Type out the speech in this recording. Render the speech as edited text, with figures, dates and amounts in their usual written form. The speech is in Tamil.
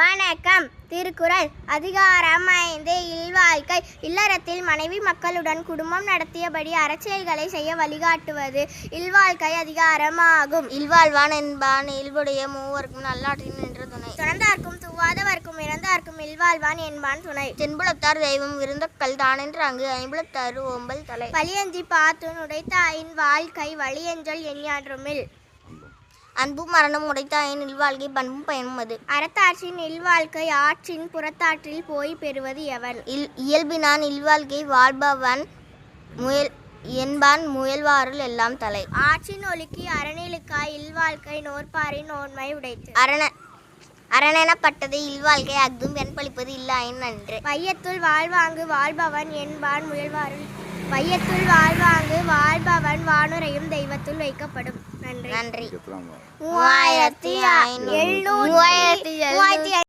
வணக்கம். திருக்குறள் அதிகாரம் 5 இல்வாழ்க்கை. இல்லறத்தில் மனைவி மக்களுடன் குடும்பம் நடத்தியபடி அறச்செயல்களை செய்ய வழிகாட்டுவது இல்வாழ்க்கை அதிகாரமாகும். இல்வாழ்வான் என்பான் இயல்புடைய மூவர்க்கும் நல்லாற்றின் நின்ற துணை. துறந்தார்க்கும் துவாதவர்க்கும் இறந்தார்க்கும் இல்வாழ்வான் என்பான் துணை. தென்புலத்தார் தெய்வம் விருந்தக்கள் தானென்று அங்கு ஐம்புலத்தாறு ஓம்பல் தலை. பழியஞ்சி பாத்துன் உடைத்தாயின் வாழ்க்கை வழியென்றல் எஞ்ஞான்றுமில். அன்பும் மரணம் உடைத்தாயின் இல்வாழ்க்கை பண்பும் பயனும் அது. அறத்தாற்றின் இல்வாழ்க்கை ஆற்றின் புறத்தாற்றில் போய் பெறுவது எவன்? இயல்பினான் இல்வாழ்க்கை வாழ்பவன் என்பான் முயல்வாருள் எல்லாம் தலை. ஆற்றின் ஒழுக்கி அறநிலுக்காய் இல்வாழ்க்கை நோற்பாரின் நோன்மை உடைத்து. அரணெனப்பட்டது இல்வாழ்க்கை அஃதும் என்பளிப்பது இல்லாயின் நன்று. வையத்துள் வாழ்வாங்கு வாழ்பவன் என்பான் முயல்வாருள். வையத்துள் வாழ்வாங்கு வாழ்பவன் வானுரையும் தெய்வத்துள் வைக்கப்படும். நன்றி. 3700